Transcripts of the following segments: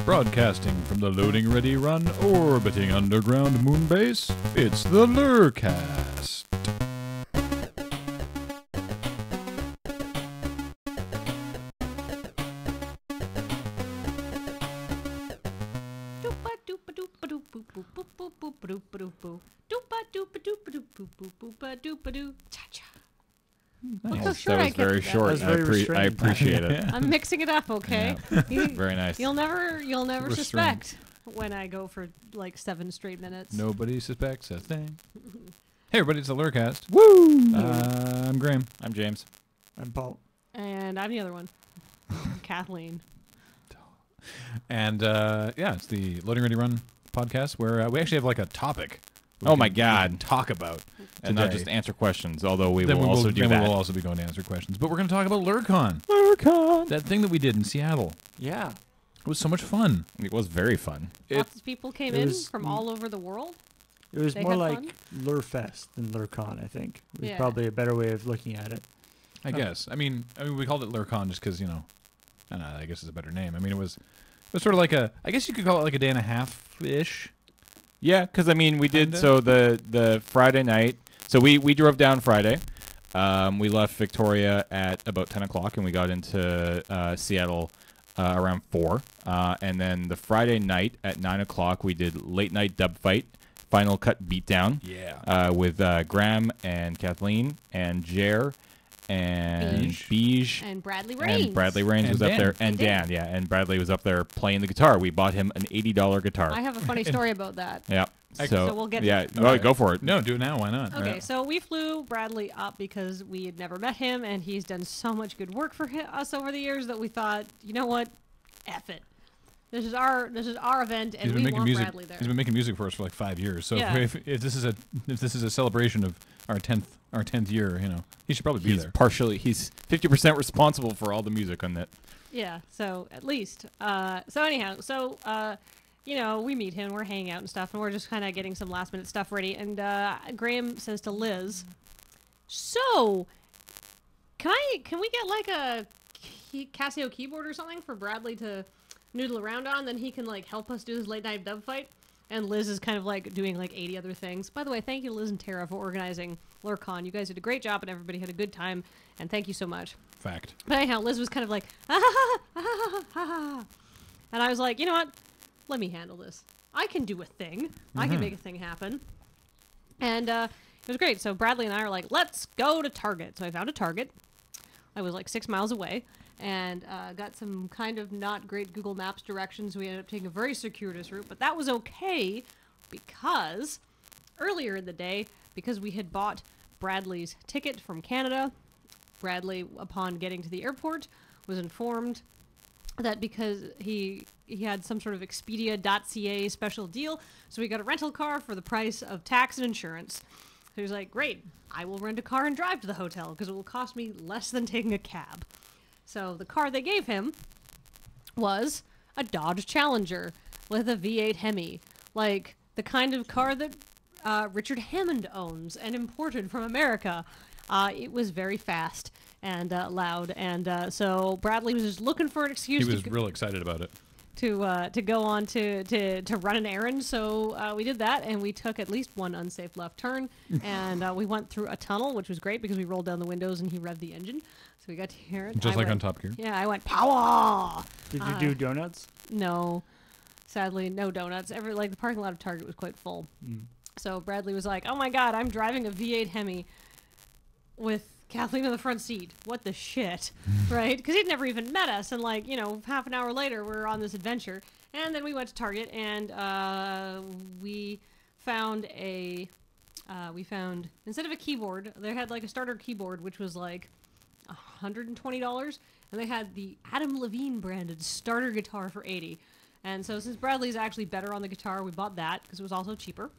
Broadcasting from the LoadingReadyRun orbiting underground moon base, it's the Lurcast. Nice. That was very short. I appreciate it. Yeah. I'm mixing it up, okay? Very nice. You'll never Restrained. suspect when I go for like 7 straight minutes. Nobody suspects a thing. Hey everybody, it's the Lurcast. Woo! I'm Graham. I'm James. I'm Paul. And I'm the other one. Kathleen. And yeah, it's the Loading Ready Run podcast where we actually have like a topic. Oh my we God. can talk about And not today. just answer questions, although we Then will also do then that. we will also be going to answer questions. But we're going to talk about Lurcon. Lurcon. That thing that we did in Seattle. Yeah. It was so much fun. It was very fun. Lots of people came it in was- from all over the world. It was They more had like fun? Lurfest than Lurcon, I think. It was Yeah. probably a better way of looking at it. I guess. I mean, we called it Lurcon just because, you know, I don't know, I guess it's a better name. I mean, it was sort of like I guess you could call it like a day and a half-ish. Yeah, because I mean, we did Kinda. so the Friday night. So we drove down Friday. We left Victoria at about 10 o'clock, and we got into Seattle around 4. And then the Friday night at 9 o'clock, we did late night dub fight, final cut beatdown. Yeah. With Graham and Kathleen and Jer and Beige. And Bradley Rains. And Bradley Rains And was up Dan. there. And And Dan. Dan, yeah. And Bradley was up there playing the guitar. We bought him an $80 guitar. I have a funny story about that. Yeah. So we'll get to yeah. it. Well, go for it. No, do it now. Why not? Okay, Right. so we flew Bradley up because we had never met him, and he's done so much good work for us over the years that we thought, you know what, F it. This is our event, and He's been we making want music. Bradley there. He's been making music for us for like 5 years. So Yeah. if this is a celebration of our 10th year, you know, he should probably be He's there. he's 50% responsible for all the music on that. Yeah, so at least. So anyhow, you know, we meet him, we're hanging out and stuff, and we're just kind of getting some last minute stuff ready. And Graham says to Liz, "So, can we get like a Casio keyboard or something for Bradley to noodle around on? Then he can like help us do this late night dub fight." And Liz is kind of like doing like 80 other things. By the way, thank you to Liz and Tara for organizing Lurcon. You guys did a great job, and everybody had a good time. And thank you so much. Fact. But anyhow, Liz was kind of like, ah, ha, ha, ha, ha, ha, ha. And I was like, you know what? Let me handle this. I can do a thing. I can make a thing happen. And it was great. So Bradley and I were like, let's go to Target. So I found a Target. I was like 6 miles away and got some kind of not great Google Maps directions. We ended up taking a very circuitous route, but that was okay because earlier in the day, because we had bought Bradley's ticket from Canada, Bradley, upon getting to the airport, was informed that because he had some sort of Expedia.ca special deal, so we got a rental car for the price of tax and insurance. So he was like, great, I will rent a car and drive to the hotel because it will cost me less than taking a cab. So the car they gave him was a Dodge Challenger with a V8 Hemi, like the kind of car that Richard Hammond owns and imported from America. It was very fast and loud, and so Bradley was just looking for an excuse He was real excited about it. to go on to run an errand. So we did that, and we took at least one unsafe left turn, and we went through a tunnel, which was great because we rolled down the windows and he revved the engine, so we got to hear it. Just like on Top Gear. Yeah, I went power. Did you do donuts? No, sadly, no donuts. The parking lot of Target was quite full. So Bradley was like, "Oh my God, I'm driving a V8 Hemi with Kathleen in the front seat. What the shit?" Right? Because he'd never even met us. And like, you know, half an hour later, we're on this adventure. And then we went to Target and we found instead of a keyboard, they had like a starter keyboard, which was like $120. And they had the Adam Levine branded starter guitar for $80. And so since Bradley's actually better on the guitar, we bought that because it was also cheaper.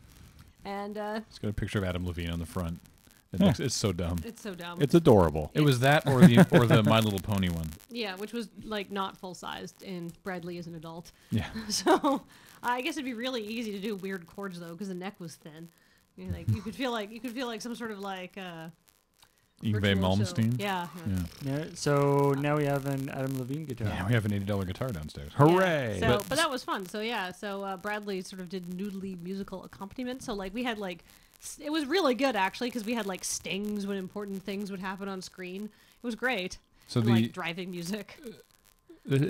And It's got a picture of Adam Levine on the front. Yeah. It's so dumb. it's so dumb. It's adorable. It was that or the My Little Pony one. Yeah, which was like not full sized, and Bradley is an adult. Yeah. So I guess it'd be really easy to do weird chords though, because the neck was thin. You know, like you could feel like some sort of like Yngwie virtual show. Malmsteen. Yeah. Yeah. Yeah, so now we have an Adam Levine guitar. Yeah, we have an $80 guitar downstairs. Yeah. Hooray! So, but that was fun. So yeah, so Bradley sort of did noodly musical accompaniment. So like we had like, it was really good actually because we had like stings when important things would happen on screen. It was great. So And, the like driving music.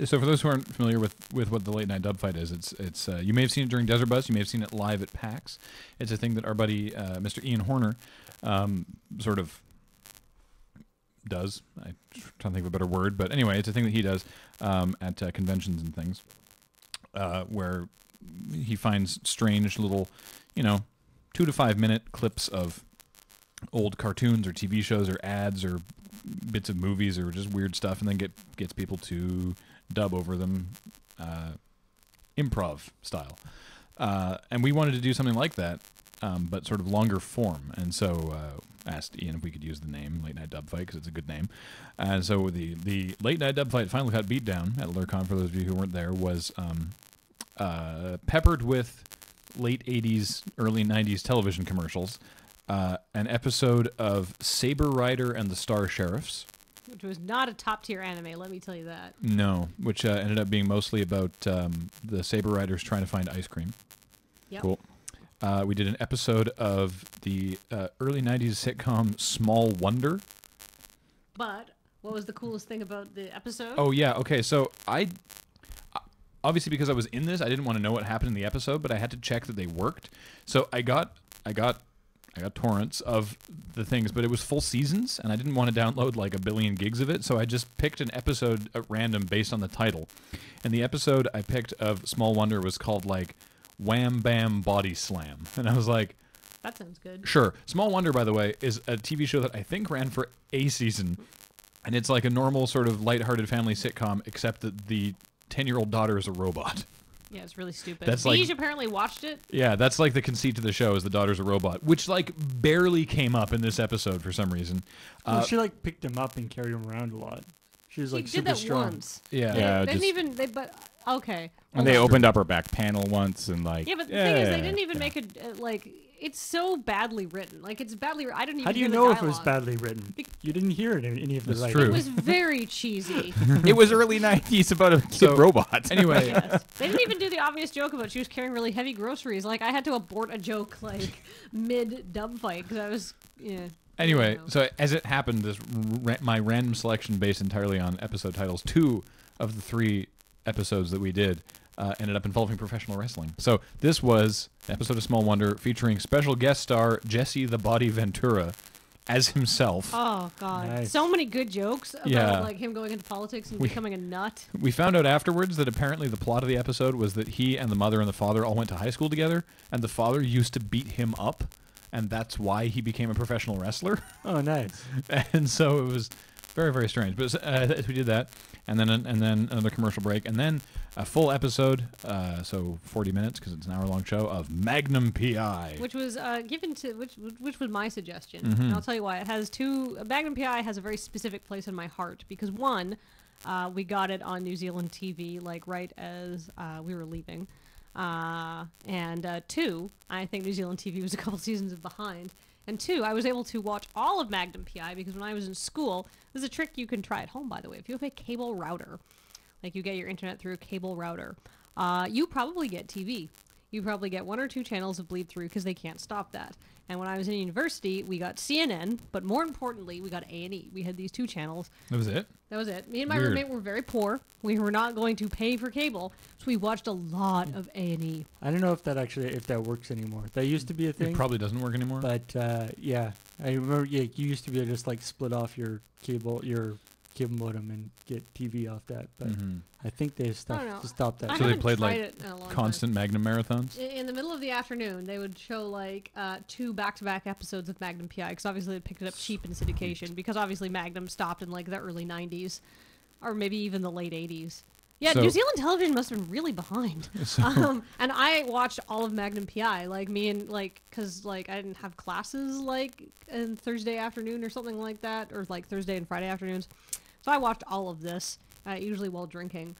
so for those who aren't familiar with what the late night dub fight is, it's you may have seen it during Desert Bus, you may have seen it live at PAX. It's a thing that our buddy Mr. Ian Horner sort of does. I'm trying to think of a better word, but anyway, it's a thing that he does at conventions and things, where he finds strange little, 2 to 5 minute clips of old cartoons or TV shows or ads or bits of movies or just weird stuff, and then gets people to dub over them, improv style. And we wanted to do something like that, but sort of longer form. And so asked Ian if we could use the name Late Night Dub Fight because it's a good name. And so the Late Night Dub Fight Final Cut Beatdown at Lurcon, for those of you who weren't there, was peppered with late 80s, early 90s television commercials. An episode of Saber Rider and the Star Sheriffs. Which was not a top tier anime, let me tell you that. No, which ended up being mostly about the Saber Riders trying to find ice cream. Yep. Cool. We did an episode of the early 90s sitcom Small Wonder. But what was the coolest thing about the episode? Oh, yeah. Okay, so I obviously, because I was in this, I didn't want to know what happened in the episode, but I had to check that they worked. So I got torrents of the things, but it was full seasons, and I didn't want to download like a billion gigs of it, so I just picked an episode at random based on the title. And the episode I picked of Small Wonder was called like Wham Bam Body Slam. And I was like, That sounds good. sure. Small Wonder, by the way, is a TV show that I think ran for a season, and it's like a normal sort of lighthearted family sitcom, except that the 10-year-old daughter is a robot. Yeah, it's really stupid. That's Beige like- apparently watched it. Yeah, that's like the conceit of the show is the daughter's a robot, which like barely came up in this episode for some reason. Well, she like picked him up and carried him around a lot. She was He like did super that strong. once. Yeah. Yeah, They didn't just- even. But okay. And they opened up her back panel once and like. Yeah, but the thing is, they didn't even yeah. make it like. It's so badly written. Like it's badly. I didn't even. How do you hear the know if it was dialogue. badly written? You didn't hear it in any of the That's writing. true. It was very cheesy. It was early 90s about a kid So- robot. Anyway, Yes. They didn't even do the obvious joke about she was carrying really heavy groceries. Like I had to abort a joke like mid dub fight because I was yeah. Anyway, I don't know. so as it happened, my random selection based entirely on episode titles, 2 of the 3 episodes that we did ended up involving professional wrestling. So this was an episode of Small Wonder featuring special guest star Jesse the Body Ventura as himself. Oh god, Nice. so many good jokes about Yeah. like him going into politics and We- becoming a nut. We found out afterwards that apparently the plot of the episode was that he and the mother and the father all went to high school together, and the father used to beat him up, and that's why he became a professional wrestler. Oh, nice. And so it was very, very strange. But we did that, and then another commercial break, and then a full episode, so 40 minutes because it's an hour-long show of Magnum PI. Which was given to which was my suggestion, Mhm. and I'll tell you why. It has two. Magnum PI has a very specific place in my heart because one, we got it on New Zealand TV like right as we were leaving, and two, I think New Zealand TV was a couple seasons behind. And two, I was able to watch all of Magnum PI because when I was in school, this is a trick you can try at home, by the way. If you have a cable router, like you get your internet through a cable router, you probably get TV. You probably get 1 or 2 channels of bleed through because they can't stop that. And when I was in university, we got CNN, but more importantly, we got A&E. We had these 2 channels. That was it? That was it. Me and my Weird. roommate were very poor. We were not going to pay for cable, so we watched a lot of A&E. I don't know if that works anymore. That used to be a thing. It probably doesn't work anymore. But yeah, I remember. Yeah, you used to be able to just like split off your cable modem and get TV off that. But Mhm. I think they I don't know. stopped that. I So they haven't played, tried like, it in a long Constant Magnum marathons? time. In the middle of the afternoon, they would show like 2 back-to-back episodes of Magnum PI because obviously they picked it up cheap in syndication because obviously Magnum stopped in like the early 90s or maybe even the late 80s. Yeah, So- New Zealand television must have been really behind. So, And I watched all of Magnum PI, like me and like, cause like I didn't have classes like in Thursday afternoon or something like that, or like Thursday and Friday afternoons. So I watched all of this, usually while drinking.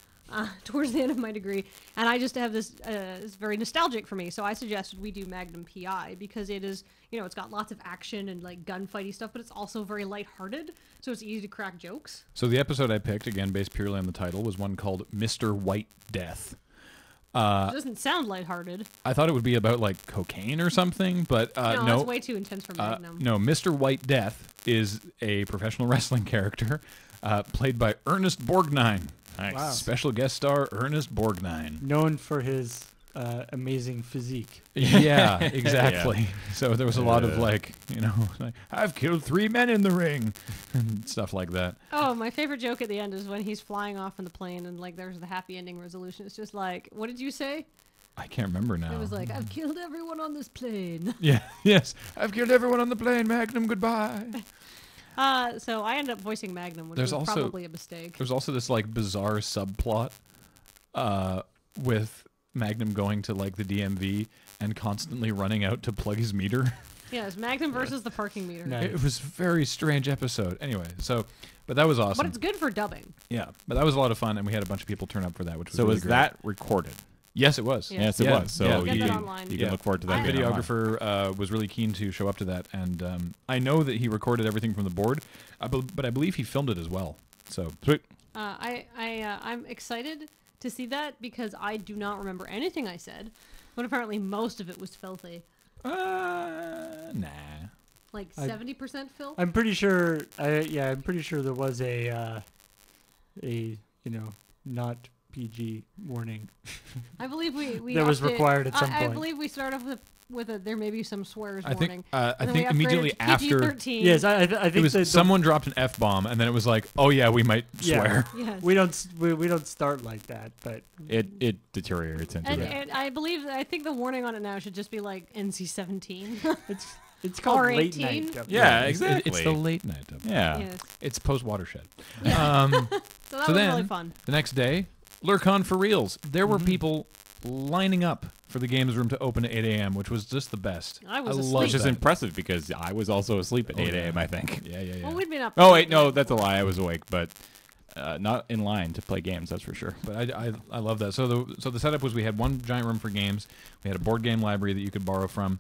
towards the end of my degree, and I just have this. It's very nostalgic for me. So I suggested we do Magnum PI because it is, it's got lots of action and like gunfighty stuff, but it's also very lighthearted, so it's easy to crack jokes. So the episode I picked, again based purely on the title, was one called Mr. White Death. It doesn't sound lighthearted. I thought it would be about like cocaine or something, but No, no. that's way too intense for Magnum. No, Mr. White Death is a professional wrestling character played by Ernest Borgnine. Nice. Wow. Special guest star Ernest Borgnine. Known for his amazing physique. Yeah, exactly. So there was a lot of like, I've killed 3 men in the ring and stuff like that. Oh, my favorite joke at the end is when he's flying off in the plane and like there's the happy ending resolution. It's just like, what did you say? I can't remember now. It was like, I've killed everyone on this plane. Yeah, yes. I've killed everyone on the plane, Magnum, goodbye. So I ended up voicing Magnum, which There's was also- probably a mistake. There's also this like bizarre subplot with Magnum going to like the DMV and constantly running out to plug his meter. Yes, Magnum versus the parking meter. Nice. It was a very strange episode. Anyway, but that was awesome. But it's good for dubbing. Yeah, but that was a lot of fun, and we had a bunch of people turn up for that, which was So really was great. that recorded? Yes, it was. Yeah. Yes, it Yeah, was. So yeah. Get you that can, online. you can look forward to that. The being online. videographer was really keen to show up to that, and I know that he recorded everything from the board, but I believe he filmed it as well. So Sweet. I'm excited to see that because I do not remember anything I said, but apparently most of it was filthy. nah. Like I- 70% filth. I'm pretty sure. I'm pretty sure there was a not PG warning. I believe we That was upped it. required at some I point. believe we start off with a there may be some swears I warning. think I And then think we upgraded immediately to after PG-13. Yes, I it think was that someone dropped an F-bomb, and then it was like, oh yeah, we might Yeah. swear. Yes. we don't start like that, but It deteriorates into and, that. and I think the warning on it now should just be like NC-17. it's called Or late 18. night. Dubbing. Yeah, It's exactly. the late night. Dub. Yeah. Yes. It's post watershed. So that So was then- really fun. The next day, Lurcon for reals. There were people lining up for the games room to open at 8 a.m., which was just the best. I was love asleep. Which is that. impressive because I was also asleep at Oh, 8 yeah. a.m., I think. Yeah, yeah, yeah. Well, we'd been up. Oh, wait, no, that's a lie. I was awake, but not in line to play games, that's for sure. But I love that. So the setup was we had one giant room for games. We had a board game library that you could borrow from.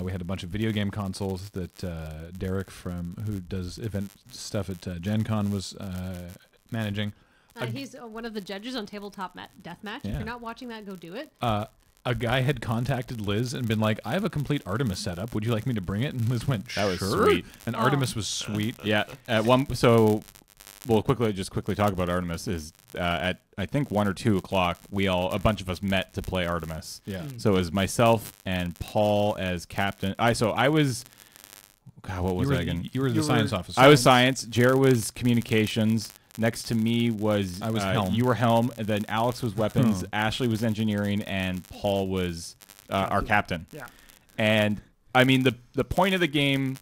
We had a bunch of video game consoles that Derek who does event stuff at Gen Con was managing. He's one of the judges on Tabletop Deathmatch. If Yeah. you're not watching that, go do it. A guy had contacted Liz and been like, I have a complete Artemis setup. Would you like me to bring it? And Liz went, That was sure. sweet. And Oh. Artemis was sweet. Yeah, we'll quickly talk about Artemis. Is at I think 1 or 2 o'clock, a bunch of us met to play Artemis. Yeah. So it was myself and Paul as captain. What was you I again? You were the You science were- officer. I was science. Jared was communications. Next to me was I was helm. You were helm. And then Alex was weapons. Hmm. Ashley was engineering, and Paul was our captain. Yeah. And I mean the point of the game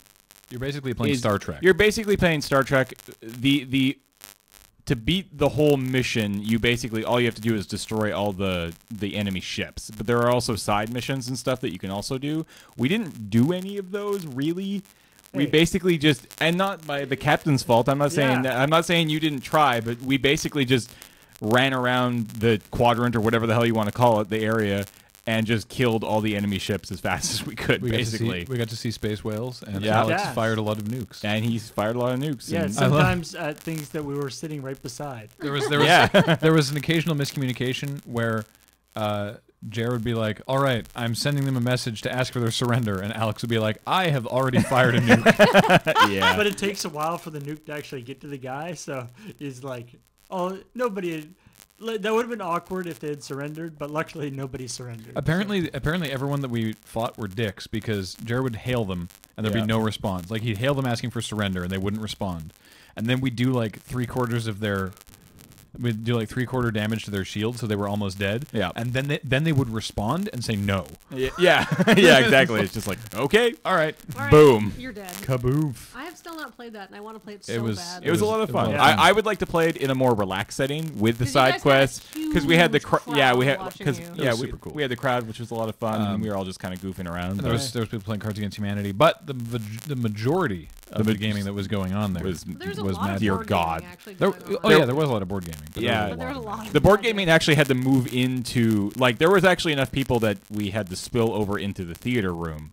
You're basically playing is Star Trek. You're basically playing Star Trek. To beat the whole mission, you basically all you have to do is destroy all the enemy ships. But there are also side missions and stuff that you can also do. We didn't do any of those really. We Hey. basically just, and not by the captain's fault. I'm not saying Yeah. that, I'm not saying you didn't try, but we basically just ran around the quadrant or whatever the hell you want to call it, the area, and just killed all the enemy ships as fast as we could. we Basically, got to see space whales, and Yeah. Alex Yes. fired a lot of nukes. and he's fired a lot of nukes. Yeah, and- sometimes at things that we were sitting right beside. There was yeah. there was an occasional miscommunication where Jared would be like, "All right, I'm sending them a message to ask for their surrender," and Alex would be like, "I have already fired a nuke." yeah. But it takes a while for the nuke to actually get to the guy, so he's like, oh, nobody. That would have been awkward if they had surrendered, but luckily nobody surrendered. apparently, everyone that we fought were dicks because Jared would hail them and there'd Yeah. be no response. Like he'd hail them asking for surrender and they wouldn't respond, and then we'd do like 3/4 of their. We'd do like 3/4 damage to their shield, so they were almost dead. Yeah. and then they would respond and say no. Yeah, yeah, exactly. It's just like, okay, all right, All right, boom. You're dead. Kaboof. I have still not played that, and I want to play it It so was- bad. It was a lot of It was fun. a lot of fun. I would like to play it in a more relaxed setting with the 'Cause you guys side had a quests we had the huge yeah we crowd had watching because you. It yeah was we, super cool. we had the crowd, which was a lot of fun, and we were all just kind of goofing around. And but there was people playing Cards Against Humanity, but the majority of the gaming that was going on there was There's a was lot of magic. Dear board God. gaming actually There, going oh on. yeah, there was a lot of board gaming. But Yeah. But there was a lot of the board magic. gaming actually had to move into like there was actually enough people that we had to spill over into the theater room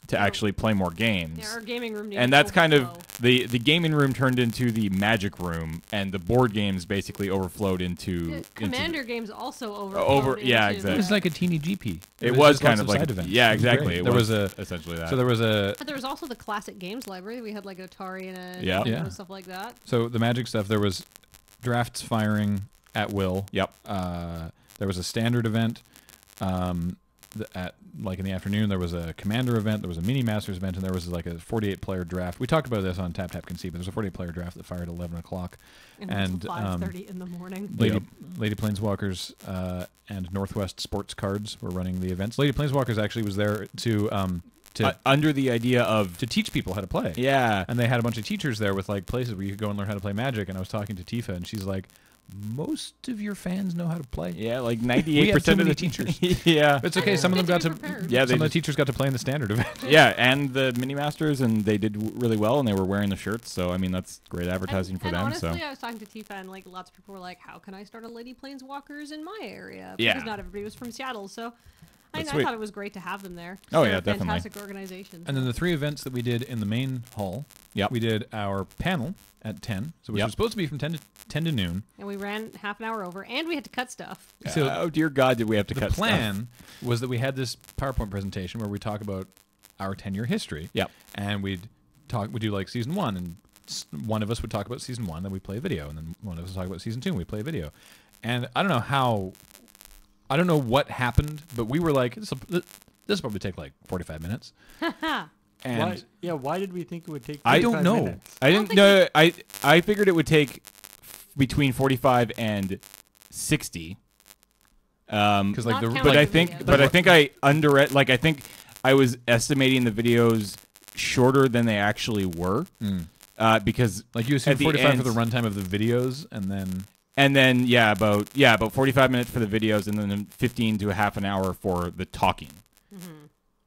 to actually play more games. Yeah, our gaming room needed And that's kind of overflow. the gaming room turned into the magic room, and the board games basically overflowed into Commander games also yeah, It exactly. was like a teeny GP. It was just kind lots of like side events. yeah, It was exactly. great. It There was essentially that. so there was a But there was also the classic games library. We had like Atari and Yeah. Yeah. stuff like that. so the magic stuff. There was drafts firing at will. Yep. There was a standard event. At like in the afternoon, there was a commander event. There was a mini masters event, and there was like a 48-player draft. We talked about this on Tap Can See, but there's a 48-player draft that fired at 11 o'clock. And, And, 5:30 in the morning. Lady Planeswalkers and Northwest Sports Cards were running the events. Lady Planeswalkers actually was there to Under the idea of teach people how to play. yeah, And they had a bunch of teachers there with like places where you could go and learn how to play Magic. And I was talking to Tifa, and she's like, "Most of your fans know how to play." yeah, like We 98% have too of many the teachers. yeah, But it's okay. Some of them got Good to. to be prepared. Yeah, they some of the just- teachers got to play in the standard event. yeah, and the mini masters, and they did really well, and they were wearing the shirts. So I mean, that's great advertising and, for and them. honestly, So I was talking to Tifa, and like lots of people were like, "How can I start a Lady Planeswalkers in my area?" Yeah. Because not everybody was from Seattle, so I That's I sweet. thought it was great to have them there. Oh, They're yeah, a definitely. Fantastic organization. And then the 3 events that we did in the main hall. Yep. We did our panel at 10. So we Yep. were supposed to be from 10 to noon. And we ran half an hour over, and we had to cut stuff. So oh dear God, did we have to the cut plan was that we had this PowerPoint presentation where we talk about our 10-year history. Yep. And we'd do like season 1, and one of us would talk about season 1, then we'd play a video, and then one of us would talk about season 2, and we'd play a video. And I don't know what happened, but we were like, this will probably take like 45 minutes. And why did we think it would take? I don't 45 know. minutes? I don't didn't know. I figured it would take between 45 and 60. because like Not the counting But I the think, videos. but I think I think I was estimating the videos shorter than they actually were, because like you assume at the 45 for end- the runtime of the videos, and then about 45 minutes for the videos, and then 15 to a half an hour for the talking.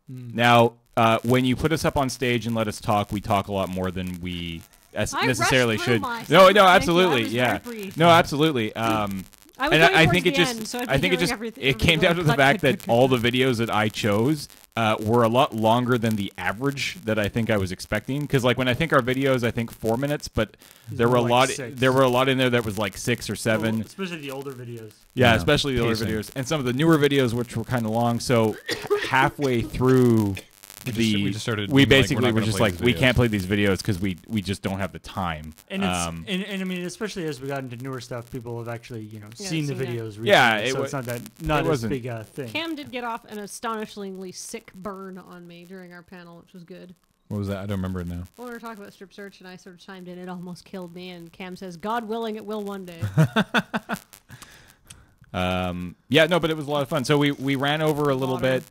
Now, when you put us up on stage and let us talk, we talk a lot more than we I necessarily rushed through should. mine. No, Thank you. I absolutely, was yeah, very brief. no, absolutely. I was And going I towards think it the just, end, so I'd be I think it hearing just, everything- it came down to the cut, fact cut, that cut, all cut. the videos that I chose were a lot longer than the average that I think I was expecting. Because like when I think our videos, I think 4 minutes, but there were a more lot. like 6. There were a lot in there that was like 6 or 7. Well, especially the older videos. Yeah, Yeah, especially the older pacing. videos and some of the newer videos, which were kind of long. So halfway through we just started we being like, basically we're not were gonna just play like, these we videos. can't play these videos because we just don't have the time. And it's Um, and I mean, especially as we got into newer stuff, people have actually Yeah, seen the seen it. videos. Recently, Yeah, it so wa- it's not it as wasn't- big a thing. Cam did get off an astonishingly sick burn on me during our panel, which was good. What was that? I don't remember it now. When we were talking about strip search, and I sort of chimed in, it almost killed me. And Cam says, "God willing, it will one day." Yeah, no, but it was a lot of fun. So we ran over a little Water. bit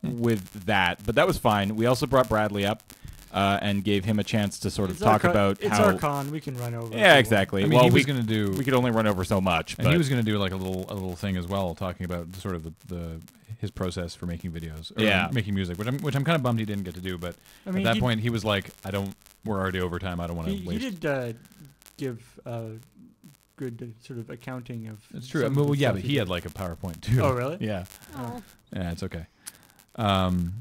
with that, but that was fine. We also brought Bradley up and gave him a chance to sort of It's our talk about it's how. our con. We can run over. if we Yeah, want. exactly. I mean, well, he we was going to do, we could only run over so much, and but he was going to do like a little thing as well, talking about sort of his process for making videos, or Yeah. making music, which I'm kind of bummed he didn't get to do. But I mean, at that he- point, he was like, we're already over time. I don't want to He waste. did give good sort of accounting of. It's true. some I mean, of the well, yeah, stuff but he had like a PowerPoint too. Oh, really? Yeah. Oh, Yeah, it's okay. womp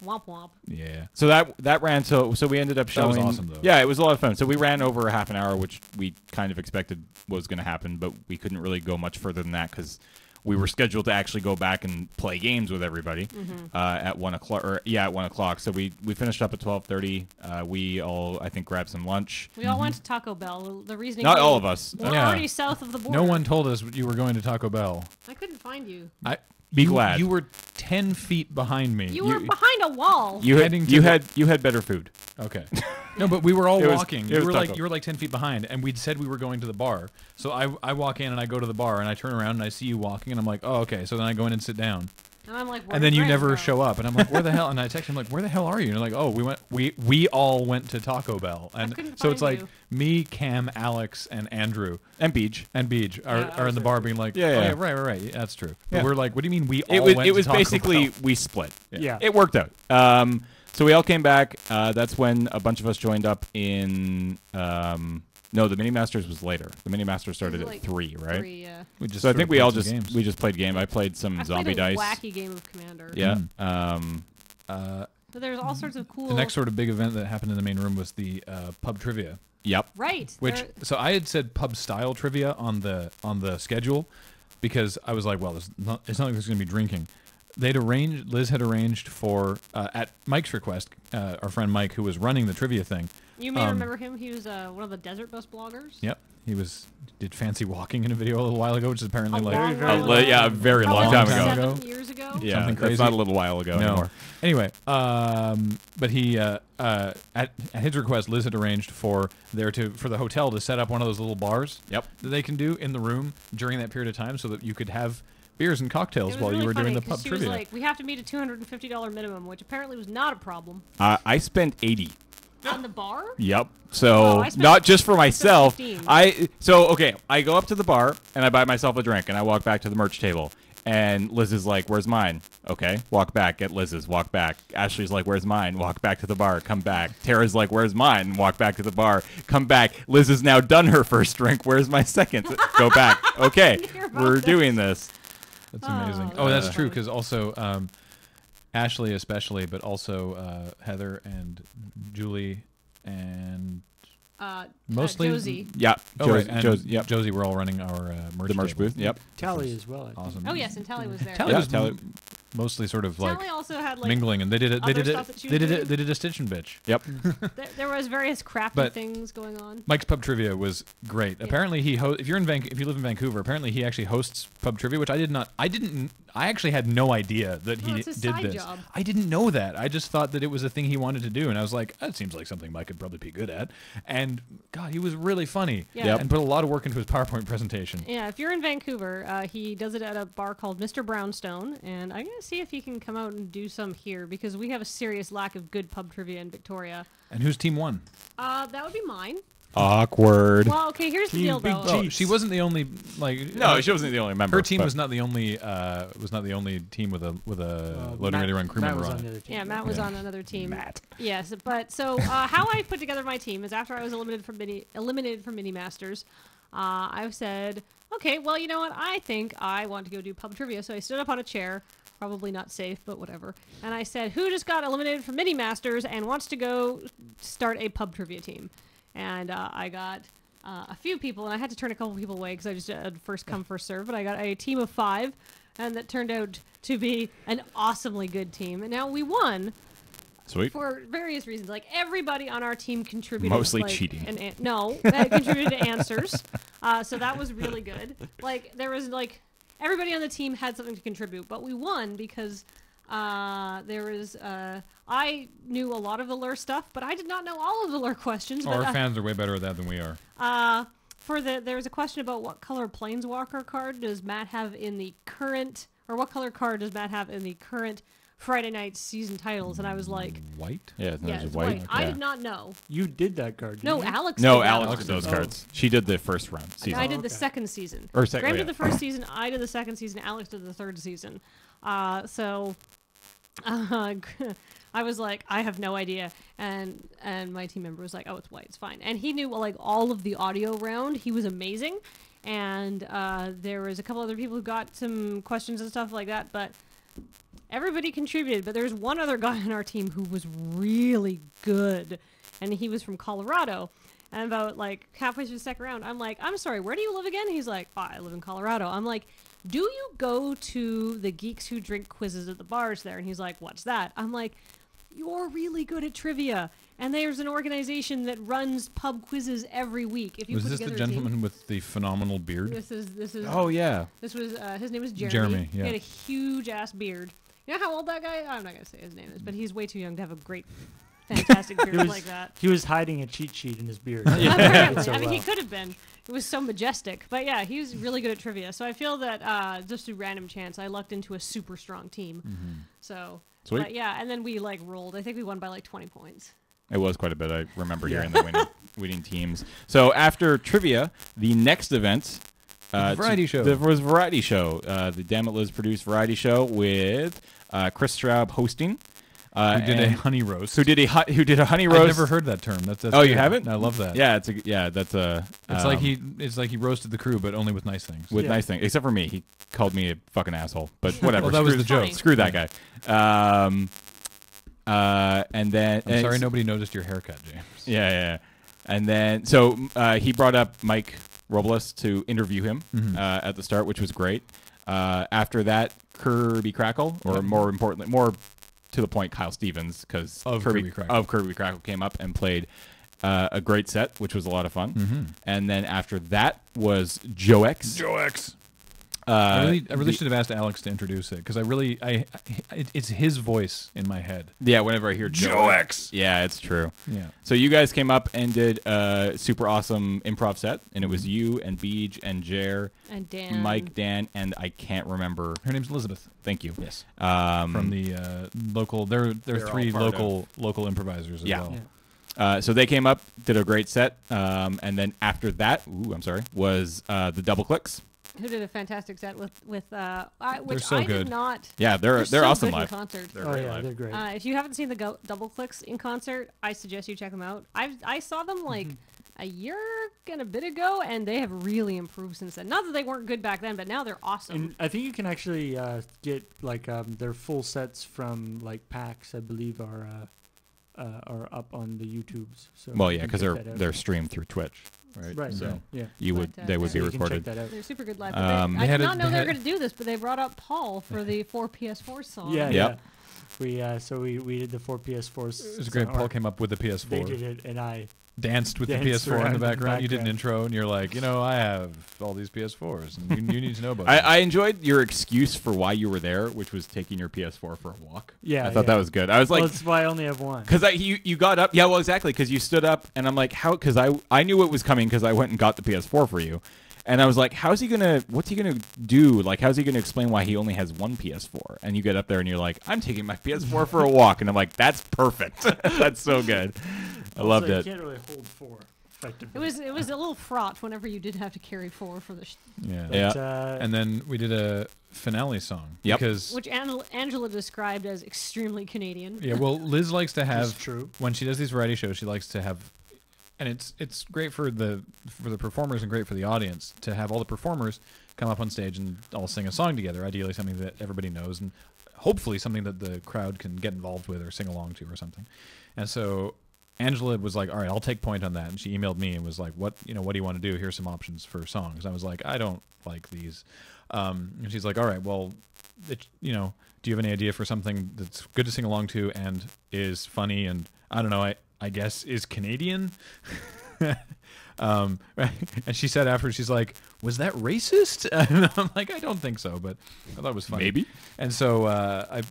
womp. Yeah. so that ran. So we ended up That showing. was awesome, though. Yeah, it was a lot of fun. So we ran over a half an hour, which we kind of expected was going to happen, but we couldn't really go much further than that because we were scheduled to actually go back and play games with everybody at 1 o'clock. At 1 o'clock. So we finished up at 12:30. We all, I think, grabbed some lunch. We all went to Taco Bell. The reasoning. Not being, all of us. We're Yeah. already south of the border. No one told us you were going to Taco Bell. I couldn't find you. Be glad. You were 10 feet behind me. You were behind a wall. You had heading to you the- had you had better food. Okay. No, but we were all It was- walking. it You was were Taco. like 10 feet behind, and we'd said we were going to the bar. So I walk in and I go to the bar and I turn around and I see you walking and I'm like, oh, okay. So then I go in and sit down. And I'm like, and then you Graham never go? show up, and I'm like, where the hell? And I text him like, where the hell are you? And they're like, oh, we all went to Taco Bell, and couldn't so it's find like you. me, Cam, Alex, and Andrew And Beach. are in the bar being like, Yeah, oh, yeah. right, yeah, that's true. But Yeah. we're like, what do you mean we all It was went to Taco basically Bell? we split. Yeah. It worked out. So we all came back. That's when a bunch of us joined up in. No, the Mini Masters was later. The Mini Masters started like at 3, right? 3, yeah. We just So I sort think of we played all some just games. we just played game. I played some I zombie played a dice. wacky game of Commander. Yeah. So there's all sorts of cool. The next sort of big event that happened in the main room was the pub trivia. Yep. Right. Which there- so I had said pub style trivia on the schedule because I was like, well, it's not like there's going to be drinking. Liz had arranged for at Mike's request, our friend Mike, who was running the trivia thing. You may remember him. He was one of the Desert Bus bloggers. Yep, he did fancy walking in a video a little while ago, which is apparently A like long very while long ago. Yeah, a very long Probably time ago. 7 years ago. Yeah, Something that's crazy. not a little while ago anymore. Anyway, but he at his request, Liz had arranged for the hotel to set up one of those little bars. Yep. That they can do in the room during that period of time, so that you could have beers and It cocktails was while really you were funny doing the 'cause pub she trivia. was like, we have to meet a $250 minimum, which apparently was not a problem. I spent 80. On the bar? Yep. So Oh, I spent- not just for myself. 15. I go up to the bar and I buy myself a drink and I walk back to the merch table and Liz is like, "Where's mine?" Okay, walk back, get Liz's, walk back. Ashley's like, "Where's mine?" Walk back to the bar, come back. Tara's like, "Where's mine?" Walk back to the bar, come back. Liz has now done her first drink. Where's my second? Go back. Okay, didn't hear about we're this. doing this. That's amazing. Oh, Oh, that's that's true funny. because also Ashley especially, but also Heather and Julie and mostly Josie. Yeah. oh, right, and Yep. Josie were all running our merch The merch table. booth. Yep. Tally as well. I think. Awesome. Oh, yes, and Tally was there. Tally Yeah, was Tally- mostly sort of like Tally also had, like, mingling, and they did it. They other did stuff that it. she They was did doing. it. They did a stitch and bitch. Yep. There was various crafty But- things going on. Mike's pub trivia was great. Apparently, if you live in Vancouver, apparently he actually hosts pub trivia, which I did not. I actually had no idea that he Oh, it's his did side this. job. I didn't know that. I just thought that it was a thing he wanted to do, and I was like, that seems like something Mike could probably be good at. And God, he was really funny. Yeah. Yep. And put a lot of work into his PowerPoint presentation. Yeah, if you're in Vancouver, he does it at a bar called Mr. Brownstone, and I'm going to see if he can come out and do some here, because we have a serious lack of good pub trivia in Victoria. And whose team won? That would be mine. Awkward. Well, okay, here's the Team deal, Big though. G. Well, she wasn't the only No, she wasn't the only member. her team but- was not the only team with a loading ready run crew Matt member was on on the it. other team. Yeah, Matt was Yeah. on another team. Matt. Yes, but so how I put together my team is after I was eliminated from Mini Masters, I said, okay, well, you know what? I think I want to go do pub trivia. So I stood up on a chair, probably not safe, but whatever. And I said, who just got eliminated from Mini Masters and wants to go start a pub trivia team? And I got a few people, and I had to turn a couple people away because I just had first come, first serve. But I got a team of 5, and that turned out to be an awesomely good team. And now we won. Sweet. For various reasons, like everybody on our team contributed. Mostly like, cheating. Contributed to answers. So that was really good. Like there was like everybody on the team had something to contribute, but we won because there was I knew a lot of the Lure stuff, but I did not know all of the Lure questions. Oh, But our fans are way better at that than we are. there was a question about what color Planeswalker card does Matt have in the current, or what color card does Matt have in the current Friday night season titles, and I was like, White? Yeah, yeah, it's it's white. white. I Yeah. did not know. You did that card. No, didn't you? Alex. No, did that Alex one. did those Oh. cards. She did the first round season. I did the okay. second season. Or second, Graham yeah. did the first season. I did the second season. Alex did the third season. So I was like, I have no idea, and my team member was like, oh, it's white, it's fine, and he knew like all of the audio round. He was amazing, and there was a couple other people who got some questions and stuff like that, but everybody contributed. But there's one other guy on our team who was really good, and he was from Colorado. And about like halfway through the second round, I'm like, I'm sorry, where do you live again? He's like, oh, I live in Colorado. I'm like, do you go to the Geeks Who Drink quizzes at the bars there? And he's like, what's that? I'm like, you're really good at trivia. And there's an organization that runs pub quizzes every week. If you Was put this the together a team- gentleman with the phenomenal beard? This is Oh yeah. this was his name was Jeremy. Jeremy, yeah. He had a huge ass beard. You know how old that guy? I'm not gonna say his name is, but he's way too young to have a great, fantastic beard was- like that. He was hiding a cheat sheet in his beard. Apparently. So I mean, he well. could have been. It was so majestic. But yeah, he was really good at trivia. So I feel that just through random chance, I lucked into a super strong team. So, Sweet. but yeah, and then we like rolled. I think we won by like 20 points. It was quite a bit. I remember hearing the winning teams. So after trivia, the next event, variety show. There was variety show. The Damn It Liz produced variety show with Chris Straub hosting. Who did a honey roast? Who did a honey roast? I've never heard that term. That's oh, good. you haven't? I love that. Yeah, that's a. It's like he roasted the crew, but only with nice things. With nice things, except for me. He called me a fucking asshole. But whatever. Well, that was the Funny. joke. Screw that guy. And then I'm sorry nobody noticed your haircut, James. Yeah. And then so he brought up Mike Robles to interview him at the start, which was great. After that, Kirby Crackle, or more importantly, more to the point, Kyle Stevens, because Kirby Crackle came up and played a great set, which was a lot of fun. And then after that was Joe X. I really should have asked Alex to introduce it because it's his voice in my head. Yeah, whenever I hear Joe X. Yeah, it's true. Yeah. So you guys came up and did a super awesome improv set, and it was you and Beej and Jer, And Dan. Mike, Dan, and I can't remember. Her name's Elizabeth. Thank you. Yes. From From the local, they're three all part local improvisers as well. So they came up, did a great set, and then after that, was the Double Clicks. Who did a fantastic set with which so I good. did not. Yeah, they're so awesome good in live. concert. They're Oh great yeah, live. they're great. If you haven't seen the Double Clicks in concert, I suggest you check them out. I saw them like a year and a bit ago, and they have really improved since then. Not that they weren't good back then, but now they're awesome. And I think you can actually get like their full sets from like PAX, I believe, are up on the YouTubes. So Well, you yeah, can because check that out. they're streamed through Twitch, right? Right. So yeah. they would But, be So you can check recorded. that out. They're super good live. Um, I They did had a- not know they they were had- going to do this, but they brought up Paul for the 4 PS4 song. Yeah, Yep. yeah. We did the 4 PS4s. It was great. Paul came up with the They PS4, did it, and I danced with the Danced PS4 in around the in the background. You did an background. intro, and you're like, I have all these PS4s, and you need to know about them. I enjoyed your excuse for why you were there, which was taking your PS4 for a walk. Yeah, I thought yeah. that was good. I was like, well, that's why I only have one. because you got up. Yeah, well, exactly. Because you stood up, and I'm like, how? Because I knew it was coming because I went and got the PS4 for you, and I was like, what's he gonna do? Like, how's he gonna explain why he only has one PS4? And you get up there and you're like, I'm taking my PS4 for a walk, and I'm like, that's perfect. That's so good. I loved You it. can't really hold 4 effectively. It was a little fraught whenever you did have to carry 4 for the Yeah. Yeah. But, And then we did a finale song. Yep. Because which Angela described as extremely Canadian. yeah, well, Liz likes to That's have true. when she does these variety shows. She likes to have, and it's great for the performers and great for the audience to have all the performers come up on stage and all sing a song together. Ideally, something that everybody knows, and hopefully something that the crowd can get involved with or sing along to or something. And so Angela was like, all right, I'll take point on that. And she emailed me and was like, what do you want to do? Here's some options for songs. And I was like, I don't like these. And she's like, all right, well, do you have any idea for something that's good to sing along to and is funny and I don't know, I guess is Canadian? And she said after, she's like, was that racist? And I'm like, I don't think so, but I thought it was funny. Maybe. And so I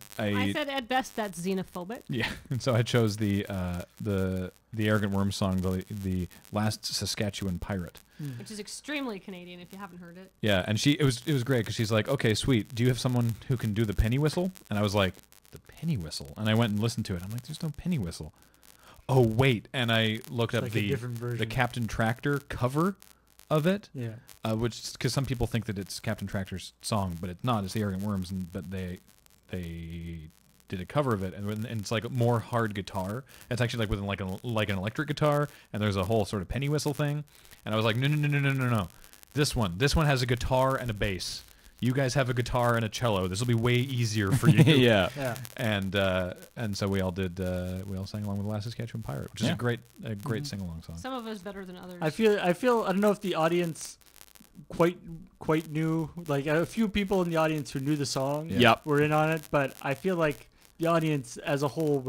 said at best that's xenophobic. yeah, and so I chose the Arrogant Worms song, the Last Saskatchewan Pirate. Which is extremely Canadian if you haven't heard it. Yeah, and it was great because she's like, okay, sweet. Do you have someone who can do the penny whistle? And I was like, the penny whistle, and I went and listened to it. I'm like, there's no penny whistle. Oh wait, and I looked up like a different version. the Captain Tractor cover of it. Yeah. Which because some people think that it's Captain Tractor's song, but it's not. It's the Arrogant Worms, but they did a cover of it, and it's like more hard guitar. It's actually like with like an electric guitar, and there's a whole sort of penny whistle thing. And I was like, no. This one has a guitar and a bass. You guys have a guitar and a cello. This will be way easier for you. Yeah. Yeah. And so we all sang along with the Last Saskatchewan Pirate, which is a great sing along song. Some of us better than others. I feel I don't know if the audience quite knew, like a few people in the audience who knew the song Yep. were in on it, but I feel like the audience as a whole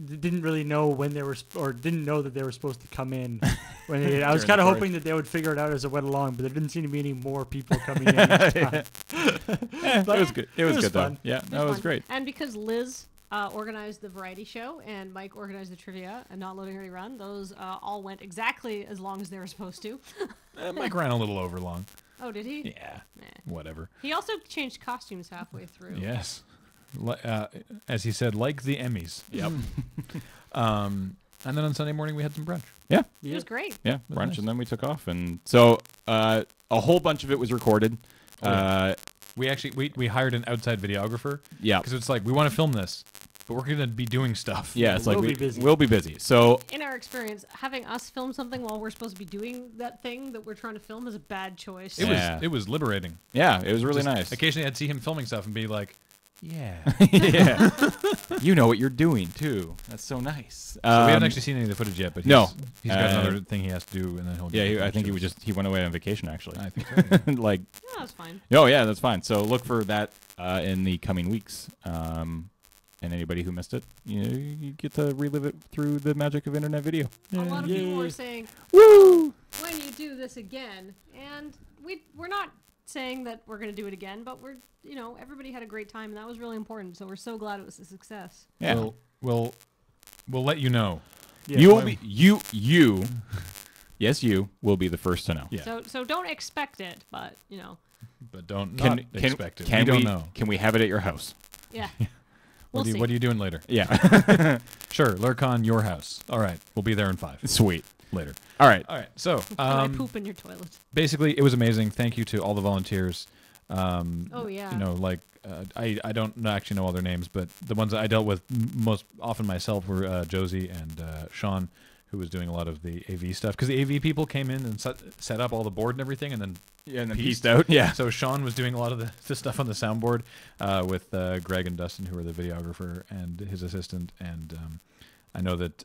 didn't really know when they were or didn't know that they were supposed to come in when they did. I was During kind the of chorus. hoping that they would figure it out as it went along, but there didn't seem to be any more people coming in each time. It was good. It was good though. fun. Yeah, It that was fun. great. And because Liz organized the variety show, and Mike organized the trivia, and Not Loading Ready Run. Those all went exactly as long as they were supposed to. Mike ran a little over long. Oh, did he? Yeah. Nah. Whatever. He also changed costumes halfway through. Yes. As he said, like the Emmys. Yep. And then on Sunday morning we had some brunch. Yeah. It was great. Yeah. was Brunch, nice. and then we took off, and so a whole bunch of it was recorded. Yeah. We actually we hired an outside videographer Yeah. because it's like we want to film this, but we're going to be doing stuff. Yeah. It's like We'll be busy. we'll be busy. So In our experience, having us film something while we're supposed to be doing that thing that we're trying to film is a bad choice. Yeah. It was liberating. yeah, it was really Just nice. Occasionally I'd see him filming stuff and be like, yeah. Yeah. You know what you're doing too. That's so nice. So we haven't actually seen any of the footage yet, but No. he's got another thing he has to do, and then he'll. Yeah, get I think shows. he went away on vacation actually. I think so. Yeah. Like, Yeah, that's fine. oh yeah, that's fine. So look for that in the coming weeks. And anybody who missed it, you get to relive it through the magic of internet video. A lot of people Yay. are saying, Woo! when you do this again, and we're not saying that we're going to do it again, but everybody had a great time, and that was really important, so we're so glad it was a success. Yeah. We'll let you know. Yeah, you will well, be yes, you will be the first to know. Yeah. So don't expect it, but But don't Can not expect it. Can we don't know. Can we have it at your house? yeah. What, We'll see. what are you doing later? Yeah. Sure, Lurcon, your house. All right, we'll be there in 5 Sweet. later. All right. All right, so Can I poop in your toilet? basically, it was amazing. Thank you to all the volunteers. Oh yeah. I don't actually know all their names, but the ones that I dealt with most often myself were Josie and Sean, who was doing a lot of the AV stuff. Because the AV people came in and set up all the board and everything, and then Pieced out. Yeah. So Sean was doing a lot of the stuff on the soundboard with Greg and Dustin, who were the videographer and his assistant. And I know that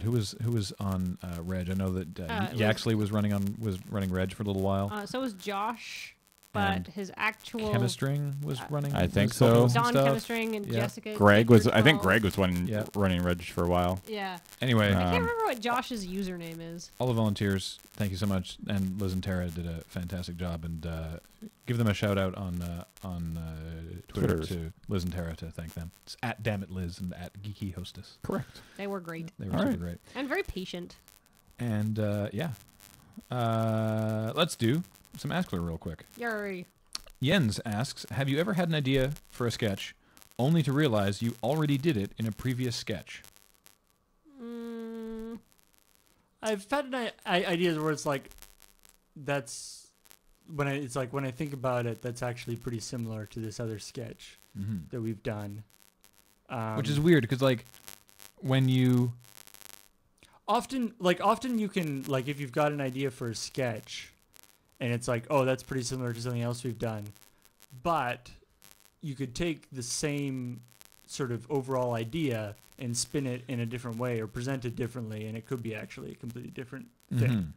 who was on Reg? I know that Yaxley was running Reg for a little while. So was Josh, but And his actual Chemistring was running. I think was helping so. with some Don stuff. Chemistring and Yeah. Jessica. Greg was. I think 12. Greg was running Yeah. Reg for a while. Yeah. Anyway, I can't remember what Josh's username is. all the volunteers, thank you so much, and Liz and Tara did a fantastic job, and give them a shout out on Twitter Twitter. to Liz and Tara to thank them. It's at Dammit Liz and at Geeky Hostess. Correct. They were great They were All super right. great. and very patient. And let's do some Askler real quick. Yuri. Jens asks, have you ever had an idea for a sketch only to realize you already did it in a previous sketch? I've had ideas where it's like, that's when I think about it, that's actually pretty similar to this other sketch that we've done. Which is weird because when you often you can, like, if you've got an idea for a sketch and it's like, oh, that's pretty similar to something else we've done, but you could take the same sort of overall idea and spin it in a different way or present it differently, and it could be actually a completely different thing.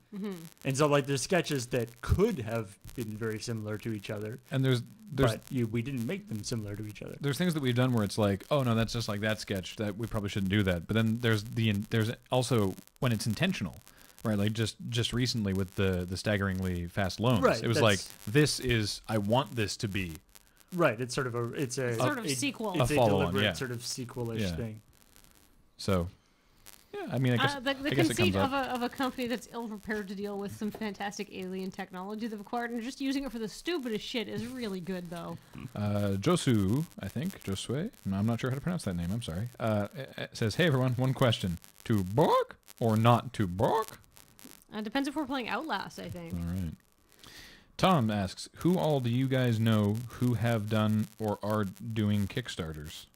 And so, like, there's sketches that could have been very similar to each other, and there's but we didn't make them similar to each other. there's things that we've done where it's like, oh no, that's just like that sketch, that we probably shouldn't do that. But then there's also when it's intentional, right? Like just recently with the staggeringly fast loans, Right, it was like, this is, I want this to be. Right, it's sort of a sequel. It's A a follow-on, deliberate yeah. sort of sequel-ish Yeah. thing. So, yeah, I mean, I guess The I guess it conceit comes up. of a company that's ill prepared to deal with some fantastic alien technology they've acquired and just using it for the stupidest shit is really good, though. Josu, I think, Josue, I'm not sure how to pronounce that name, I'm sorry, says, hey everyone, one question. To bark or not to bark? Depends if we're playing Outlast, I think. All right. Tom asks, who all do you guys know who have done or are doing Kickstarters?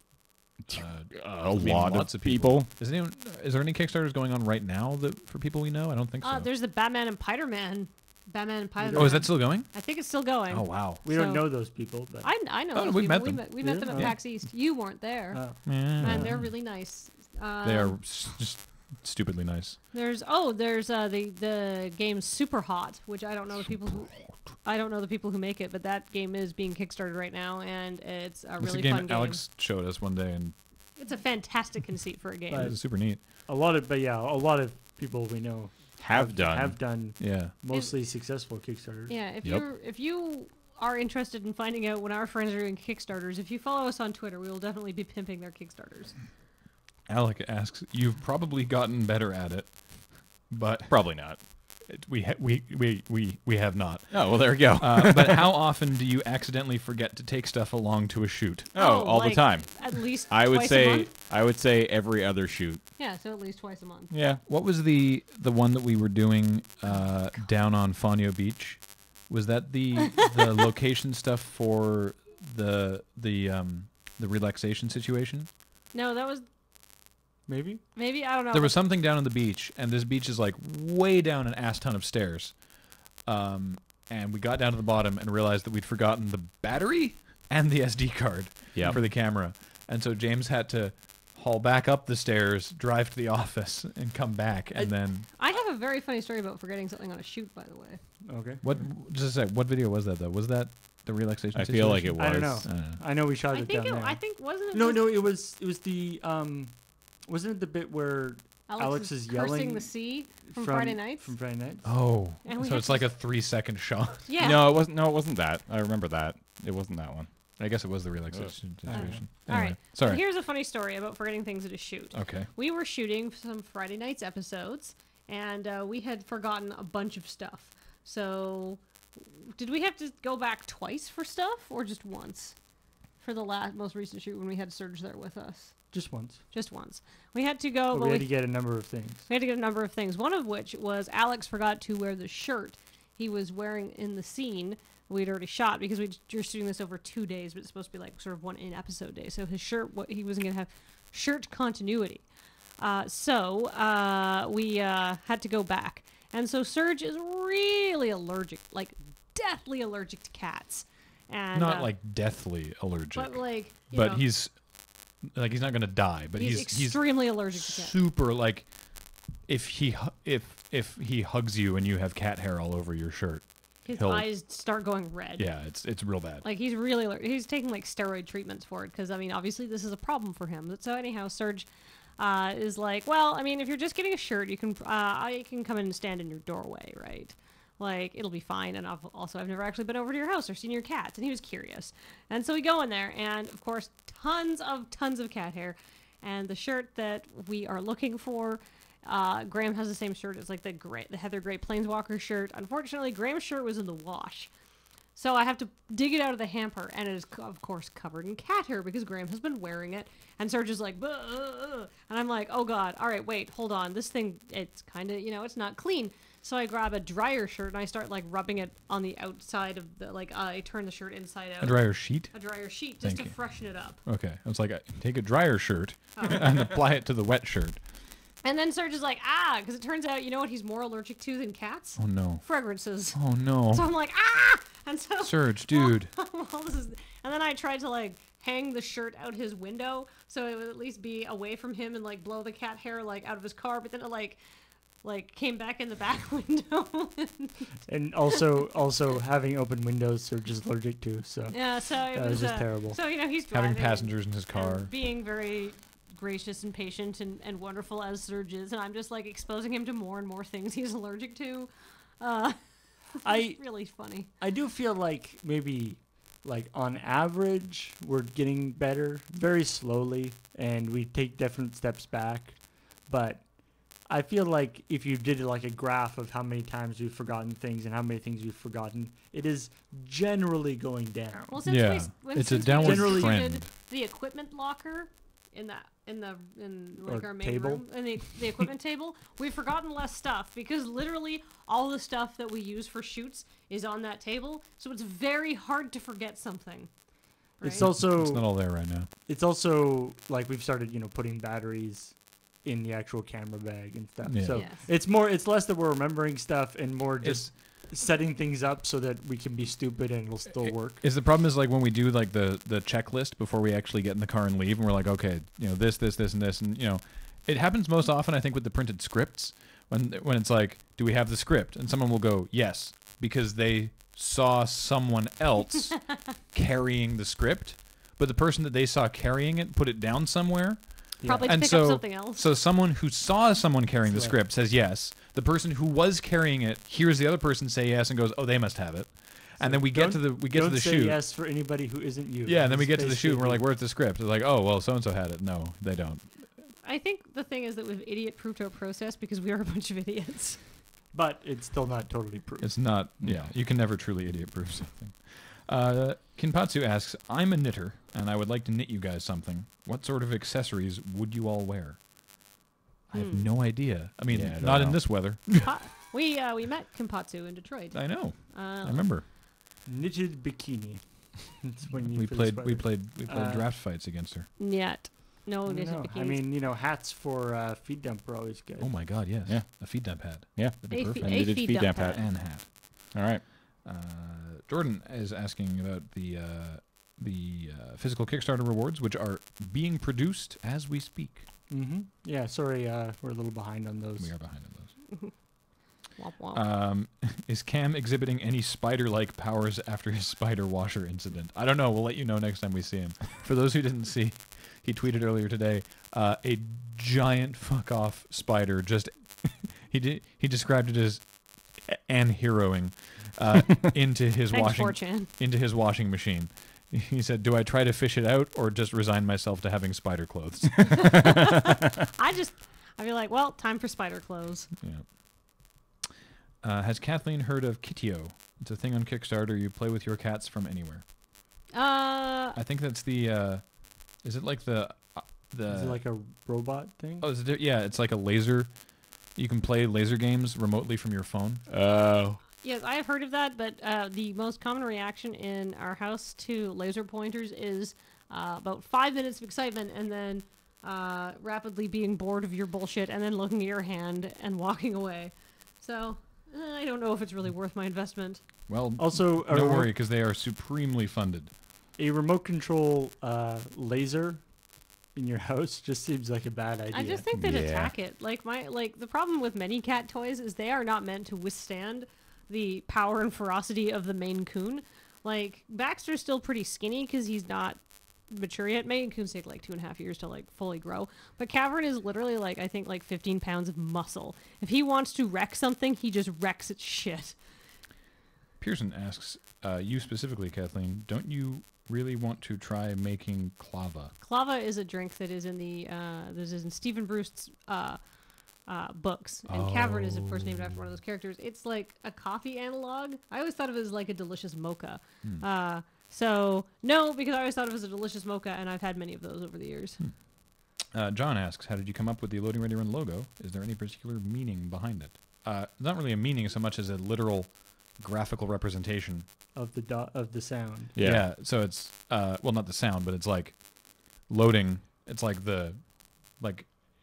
A I mean, lot lots of of people. Is there any Kickstarters going on right now for people we know? I don't think so. There's the Batman and Spider-Man. Batman and Spider-Man. Oh, is that still going? I think it's still going. Oh, wow. We don't So- know those people, but I know. Oh, those we've people. met them. We met them at Yeah. PAX East. You weren't there. Yeah. And they're really nice. They are just stupidly nice. There's the game Super Hot, which I don't know the people who make it, but that game is being kickstarted right now, and it's a It's really a game fun that Alex showed us one day, and It's a fantastic conceit for a game. it was super neat. a lot of people we know Have done. have done Yeah. mostly successful Kickstarters. Yeah, if Yep. you are interested in finding out when our friends are doing Kickstarters, if you follow us on Twitter, we will definitely be pimping their Kickstarters. Alec asks, "You've probably gotten better at it, but Probably not. we have not. Oh, well, there we go. But how often do you accidentally forget to take stuff along to a shoot?" all the like, time. At least I would twice a month? say every other shoot. Yeah, so at least twice a month. Yeah. What was the one that we were doing down on Fonio Beach? Was that the location stuff for the relaxation situation? No, that was Maybe. maybe, I don't know. There was something down on the beach, and this beach is like way down an ass ton of stairs. And we got down to the bottom and realized that we'd forgotten the battery and the SD card Yep. for the camera. And so James had to haul back up the stairs, drive to the office, and come back. And then I have a very funny story about forgetting something on a shoot, by the way. Okay. just a sec, what video was that though? Was that the relaxation I feel like it situation? was. I don't know. I know we shot I it think down there. I think wasn't it? No, just no, it was the wasn't it the bit where Alex is cursing yelling the sea from Friday nights. From Friday nights. Oh, And we so had it's to- like a 3-second shot. Yeah. No, it wasn't. No, it wasn't that. I remember that. It wasn't that one. I guess it was the relaxation I don't know. situation. All Anyway, right. sorry. Here's a funny story about forgetting things at a shoot. Okay. We were shooting some Friday nights episodes, and we had forgotten a bunch of stuff. So, did we have to go back twice for stuff, or just once? For the most recent shoot when we had Serge there with us. Just once. Just once. We had to go, But we had to get a number of things. we had to get a number of things. One of which was Alex forgot to wear the shirt he was wearing in the scene we'd already shot, because we were shooting this over 2 days, but it's supposed to be like sort of one in-episode day. So his shirt, he wasn't going to have shirt continuity. So we had to go back. And so Serge is really allergic, like deathly allergic to cats. And Not like deathly allergic, but like, you but know, he's not going to die, but he's extremely allergic to cats. super like if he hugs you and you have cat hair all over your shirt, His he'll- eyes start going red. yeah, it's real bad. Like he's really he's taking like steroid treatments for it, because I mean obviously this is a problem for him. But so anyhow, Serge is like, well, I mean if you're just getting a shirt, you can I can come in and stand in your doorway, right? Like it'll be fine. And I've never actually been over to your house or seen your cats, and he was curious. And so we go in there, and of course tons of cat hair, and the shirt that we are looking for. Graham has the same shirt. It's like the Heather Gray Planeswalker shirt. Unfortunately, Graham's shirt was in the wash. So I have to dig it out of the hamper, and it is, of course, covered in cat hair because Graham has been wearing it. And Serge is like, and I'm like, oh God, all right, wait, hold on. This thing, it's kind of, it's not clean. So I grab a dryer shirt, and I start, like, rubbing it on the outside of the, like, I turn the shirt inside out. A dryer sheet? A dryer sheet, just Thank to you. freshen it up. Okay. I was like, take a dryer shirt and apply it to the wet shirt. And then Serge is like, because it turns out, you know what he's more allergic to than cats? Oh no. Fragrances. Oh no. So I'm like, And so Serge, dude. and then I tried to like hang the shirt out his window so it would at least be away from him and like blow the cat hair like out of his car, but then it like came back in the back window. And also having open windows, Serge is allergic to. So Yeah, so it that was just terrible. So he's driving, Having passengers in his and car. being very gracious and patient and wonderful as Serge is, and I'm just like exposing him to more and more things he's allergic to. It's really funny. I do feel like maybe, like on average, we're getting better very slowly, and we take different steps back. But I feel like if you did like a graph of how many times we've forgotten things and how many things we've forgotten, it is generally going down. Well, since Yeah, it's a downward we trend. did the equipment locker in like Or our main table. room, in the equipment table, we've forgotten less stuff because literally all the stuff that we use for shoots is on that table, so it's very hard to forget something. Right? It's also It's not all there right now. It's also like we've started, putting batteries in the actual camera bag and stuff. Yeah. So Yes. it's less that we're remembering stuff and more just setting things up so that we can be stupid and it'll still work. Is the problem is like when we do like the checklist before we actually get in the car and leave, and we're like, okay, this, and this, and it happens most often I think with the printed scripts when it's like, do we have the script? And someone will go, yes, because they saw someone else carrying the script, but the person that they saw carrying it put it down somewhere. Probably to And pick so- up something else. So someone who saw someone carrying the Right. script says yes. The person who was carrying it hears the other person say yes and goes, oh, they must have it. And then we get to the Don't say shoot. yes for anybody who isn't you. Yeah, and then we Just get to the say shoot, and we're like, stupid. "Where's the script?" It's like, "Oh, well, so and so had it." No, they don't. I think the thing is that we've idiot-proofed our process because we are a bunch of idiots. But it's still not totally proof. It's not. Yeah, you can never truly idiot-proof something. Kinpatsu asks, "I'm a knitter, and I would like to knit you guys something. What sort of accessories would you all wear?" I have no idea. I mean, Yeah, I don't not in know. this weather. We met Kimpatsu in Detroit. I know. I Uh, remember. Knitted bikini. It's when you We for the played. sweater. We played draft Uh, fights against her. Yet. No, knitted No, bikinis. I mean, hats for feed dump are always good. Oh my God! Yes. Yeah. A feed dump hat. Yeah. That'd be A perfect. A knitted feed feed dump dump hat. And hat. All right. Jordan is asking about the physical Kickstarter rewards, which are being produced as we speak. Mm-hmm. Yeah, sorry, we're a little behind on those. We are behind on those. Womp womp. Is Cam exhibiting any spider-like powers after his spider washer incident? I don't know. We'll let you know next time we see him. For those who didn't see, he tweeted earlier today a giant fuck-off spider. Just he described it as anheroing into his Thanks, washing 4chan. into his washing machine. He said, "Do I try to fish it out or just resign myself to having spider clothes?" I'd be like, well, time for spider clothes. Yeah. Has Kathleen heard of Kitio? It's a thing on Kickstarter. You play with your cats from anywhere. I think that's the. Is it like the? Is it like a robot thing? Oh, yeah. It's like a laser. You can play laser games remotely from your phone. Oh. Yes, I have heard of that, but the most common reaction in our house to laser pointers is about 5 minutes of excitement and then rapidly being bored of your bullshit and then looking at your hand and walking away. So I don't know if it's really worth my investment. Well, Also, don't worry, because they are supremely funded. a remote control laser in your house just seems like a bad idea. I just think they'd Yeah. attack it. Like the problem with many cat toys is they are not meant to withstand the power and ferocity of the Maine Coon. Like Baxter's still pretty skinny because he's not mature yet. Maine Coons take like 2.5 years to like fully grow, but Cavern is literally like I think like 15 pounds of muscle. If he wants to wreck something, he just wrecks its shit. Pearson asks, you specifically, Kathleen, don't you really want to try making clava? Clava is a drink that is in the this is in Stephen Bruce's books, and Cavern is of course named after one of those characters. It's like a coffee analog. I always thought of it as like a delicious mocha. So no, because I always thought of it as a delicious mocha, and I've had many of those over the years. John asks, how did you come up with the Loading Ready Run logo? Is there any particular meaning behind it? Not really a meaning so much as a literal graphical representation. of the sound. Yeah. So it's well, not the sound, but it's like loading. It's like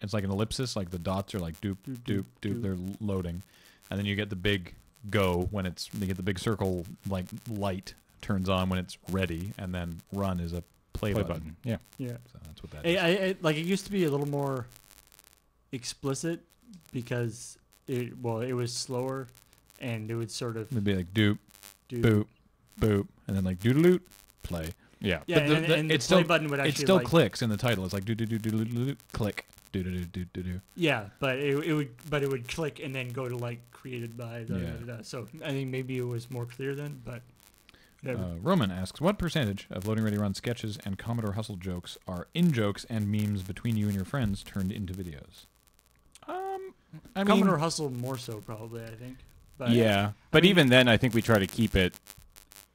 it's like an ellipsis. Like the dots are like doop doop doop. They're loading, and then you get the big go when you get the big circle like light turns on when it's ready, and then run is a play button. Yeah. Yeah. So that's what that is. I like it used to be a little more explicit because it was slower and it would sort of It'd be like doop do boop boop, and then like doodaloot play. Yeah. Yeah, But the- and the- the it play still- button would actually It still like, clicks in the title. It's like do do do do do click do do do do do do. Yeah, but it would click and then go to like created by Yeah. So I think maybe it was more clear then, but whatever. Roman asks, what percentage of Loading Ready Run sketches and Commodore Hustle jokes are in-jokes and memes between you and your friends turned into videos? I mean, Commodore Hustle more so probably, I think. But yeah. But mean- even then, I think we try to keep it.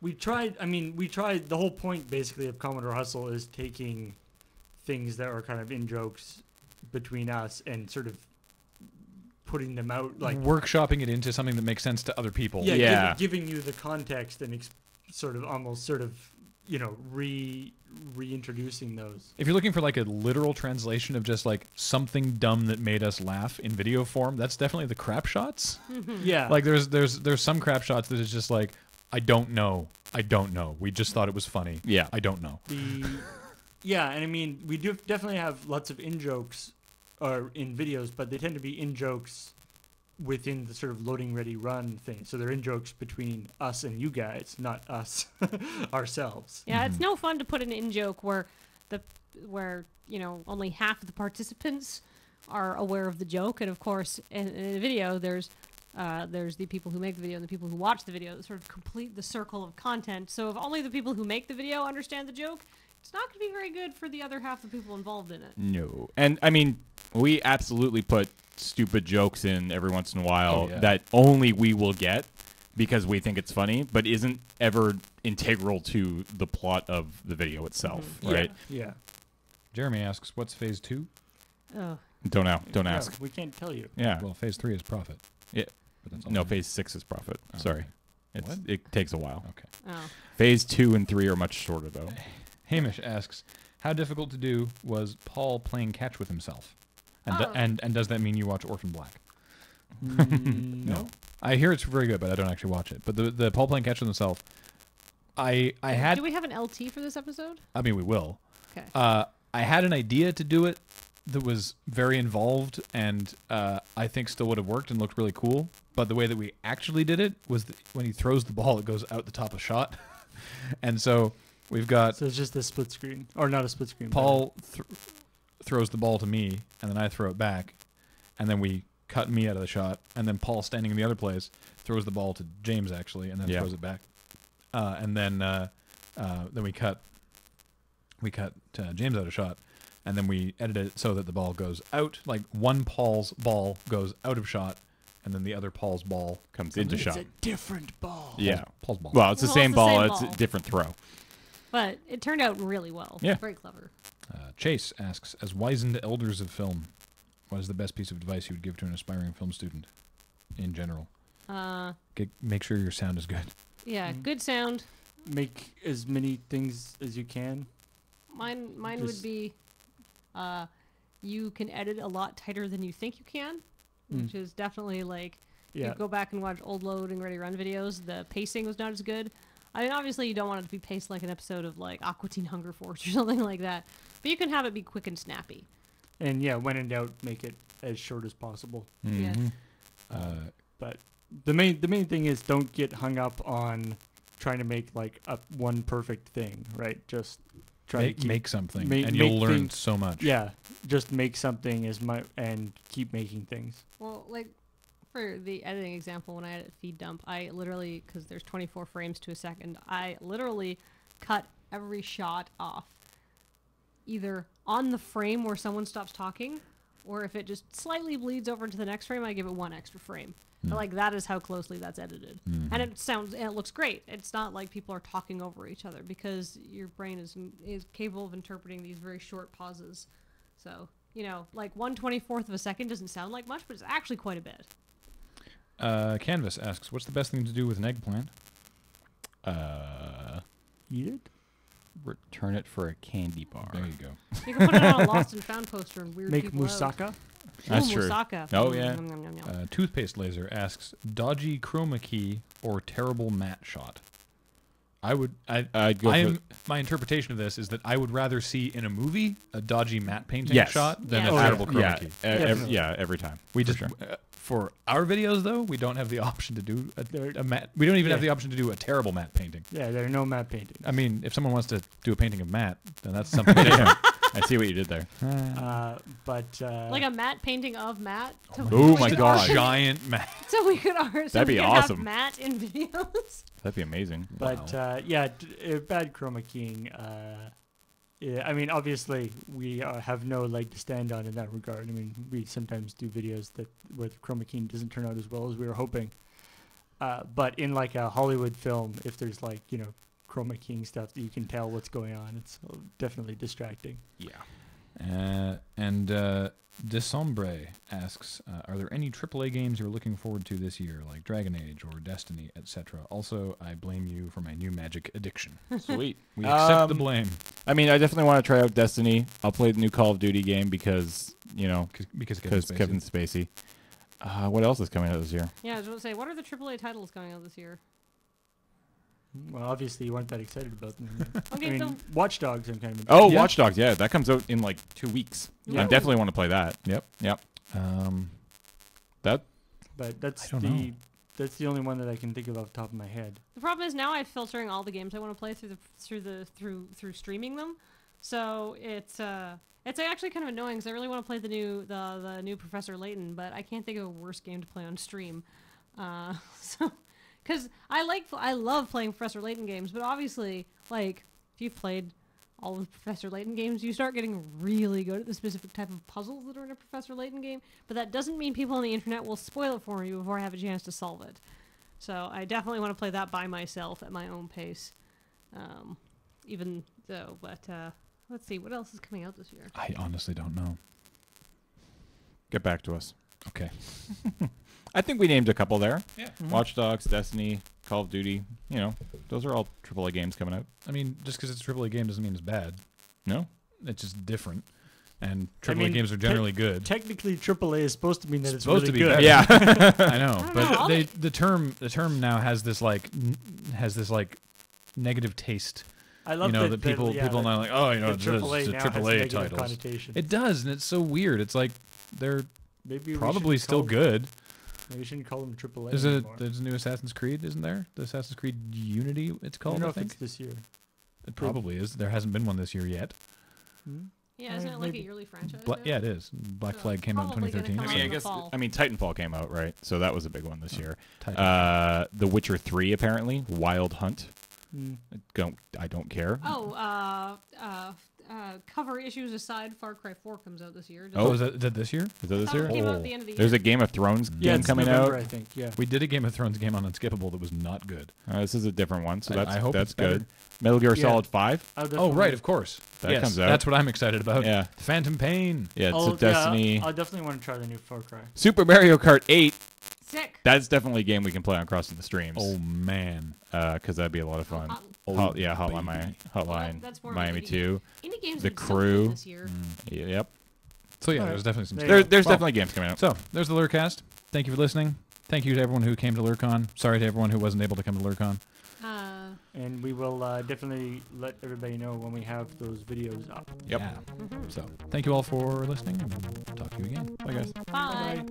we tried the whole point basically of Commodore Hustle is taking things that are kind of in jokes between us and sort of putting them out like Workshopping it into something that makes sense to other people. yeah, Yeah. giving you the context and reintroducing those. If you're looking for like a literal translation of just like something dumb that made us laugh in video form, that's definitely the crap shots. Yeah, Like there's some crap shots that is just like, I don't know. We just thought it was funny. Yeah. I don't know. Yeah, and I mean, we do definitely have lots of in jokes or in videos, but they tend to be in jokes within the sort of loading ready run thing. So they're in jokes between us and you guys, not us ourselves. Yeah, it's no fun to put an in joke where only half of the participants are aware of the joke, and of course in a video there's there's the people who make the video and the people who watch the video that sort of complete the circle of content. So if only the people who make the video understand the joke, it's not going to be very good for the other half of the people involved in it. No. And, I mean, we absolutely put stupid jokes in every once in a while that only we will get because we think it's funny, but isn't ever integral to the plot of the video itself, right? Yeah. Jeremy asks, what's phase 2? Oh. Don't ask. We can't tell you. Yeah. Well, phase 3 is profit. Yeah. But that's all No, I know. phase 6 is profit. Oh. Sorry. It takes a while. Okay. Oh. Phase 2 and 3 are much shorter, though. Hamish asks, how difficult to do was Paul playing catch with himself? And, Oh. and does that mean you watch Orphan Black? No. I hear it's very good, but I don't actually watch it. But the Paul playing catch with himself, I had... Do we have an LT for this episode? I mean, we will. Okay. I had an idea to do it that was very involved and I think still would have worked and looked really cool. But the way that we actually did it was when he throws the ball, it goes out the top of shot. And so we've got So it's just a split screen, or not a split screen. Paul throws the ball to me, and then I throw it back, and then we cut me out of the shot, and then Paul, standing in the other place, throws the ball to James actually, and then throws it back, and then we cut James out of shot, and then we edit it so that the ball goes out, like one Paul's ball goes out of shot, and then the other Paul's ball Comes into It's shot. a different ball. Yeah. Paul's ball. Well, it's the Well, same it's the ball. same It's ball. a different throw. But it turned out really well. Yeah. Very clever. Chase asks, as wizened elders of film, what is the best piece of advice you would give to an aspiring film student in general? Make sure your sound is good. Yeah, good sound. Make as many things as you can. Mine would Just- be, you can edit a lot tighter than you think you can, which is definitely like, Yeah. you go back and watch old Loading Ready Run videos, the pacing was not as good. I mean, obviously you don't want it to be paced like an episode of like Aqua Teen Hunger Force or something like that, but you can have it be quick and snappy. And yeah, when in doubt, make it as short as possible. Yeah. But the main thing is don't get hung up on trying to make like one perfect thing, right? Just try to Make something, make- and you'll make learn things- so much. Yeah, just make something as much and keep making things. Well, like for the editing example, when I edit feed dump, I literally, because there's 24 frames to a second, I literally cut every shot off, either on the frame where someone stops talking, or if it just slightly bleeds over into the next frame, I give it one extra frame. But like that is how closely that's edited, and it looks great. It's not like people are talking over each other because your brain is capable of interpreting these very short pauses. So like 1/24 of a second doesn't sound like much, but it's actually quite a bit. Canvas asks, what's the best thing to do with an eggplant? Eat it. Return it for a candy bar. There you go. You can put it on a lost and found poster and weird Make people out. moussaka. That's Ooh, true. Moussaka. Oh, yeah. Nom, nom, nom, nom. Toothpaste Laser asks, dodgy chroma key or terrible matte shot? I'd go for my interpretation of this is that I would rather see in a movie a dodgy matte painting Yes. shot than Yes. a Oh, terrible chroma yeah, key. Definitely. every time. We for just sure. for our videos though, we don't have the option to do There- a matte. We don't even have Yeah. the option to do a terrible matte painting. Yeah, there are no matte paintings. I mean, if someone wants to do a painting of Matt, then that's something different. I see what you did there. But Like a matte painting of Matt. Oh my Just a God. Giant Matt. So we could ours. That'd be awesome. Have Matt in videos. That'd be amazing. But yeah, bad chroma keying. Yeah, I mean, obviously, we have no leg to stand on in that regard. I mean, we sometimes do videos where the chroma keying doesn't turn out as well as we were hoping. But in like a Hollywood film, if there's like chroma keying stuff that you can tell what's going on, it's definitely distracting. Yeah. And Decembre asks, are there any AAA games you're looking forward to this year, like Dragon Age or Destiny, etc.? Also, I blame you for my new Magic addiction. Sweet. We accept the blame. I mean, I definitely want to try out Destiny. I'll play the new Call of Duty game because Because Kevin Spacey. What else is coming out this year? Yeah, I was going to say, what are the AAA titles going out this year? Well, obviously, you weren't that excited about them. Okay, I mean, so Watch Dogs, I'm kind of. Oh, Yeah. Watch Dogs. Yeah, that comes out in like 2 weeks. Yeah. I definitely want to play that. Yep. Yep. But that's I don't know. that's the only one that I can think of off the top of my head. the problem is now I'm filtering all the games I want to play through streaming them. So it's actually kind of annoying because I really want to play the new Professor Layton, but I can't think of a worse game to play on stream. So, because I love playing Professor Layton games, but obviously, like, if you've played all of Professor Layton games, you start getting really good at the specific type of puzzles that are in a Professor Layton game. But that doesn't mean people on the internet will spoil it for you before I have a chance to solve it. So I definitely want to play that by myself at my own pace. Even though, but let's see, what else is coming out this year? I honestly don't know. Get back to us. Okay. I think we named a couple there. Yeah. Watch Dogs, Destiny, Call of Duty. You know, those are all AAA games coming out. I mean, just because it's a AAA game doesn't mean it's bad. No? It's just different. And AAA I mean, games are generally good. Technically, AAA is supposed to mean that it's supposed really to be good. better. Yeah. I know, I don't but know, the term now has this like negative taste. I love that people now like, oh, the it's a AAA now has AAA negative titles. connotation. It does, and it's so weird. It's like they're Maybe we probably shouldn't still call- good. Maybe we shouldn't call them AAA There's anymore. a new Assassin's Creed, isn't there? The Assassin's Creed Unity, it's I called. don't know I if think it's this year. it probably is. There hasn't been one this year yet. Hmm? Yeah, isn't it like a Maybe. yearly franchise? now? Yeah, it is. Black So Flag came out in probably gonna 2013. come I out mean, I in the guess. fall. I mean, Titanfall came out, right? So that was a big one this year. Titanfall. The Witcher 3 apparently, Wild Hunt. Hmm. I don't care. Oh, cover issues aside, Far Cry 4 comes out this year. Oh. is that this year? Is that this I thought year? it came out Oh. at the end of the year. There's a Game of Thrones Yeah, game it's coming November, out. I think. Yeah. We did a Game of Thrones game on Unskippable that was not good. This is a different one, so I hope that's it's better. good. Metal Gear Yeah. Solid 5. I'll Oh, definitely- right, of course. That Yes, comes out. That's what I'm excited about. Yeah, Phantom Pain. yeah. It's Oh, a Destiny. Yeah, I'll definitely want to try the new Far Cry. Super Mario Kart 8. Sick. That's definitely a game we can play on Crossing the Streams. Oh man. Because that'd be a lot of fun. Oh, Hotline that's more Miami indie 2. Indie games The did something Crew. this year. Yep. So yeah, All right. there's definitely some There stuff. you go. There's Well, definitely games coming out. So there's the Lurcast. Thank you for listening. Thank you to everyone who came to Lurcon. Sorry to everyone who wasn't able to come to Lurcon. And we will definitely let everybody know when we have those videos up. Yep. Yeah. Mhm. So thank you all for listening. And we'll talk to you again. Bye guys. Bye.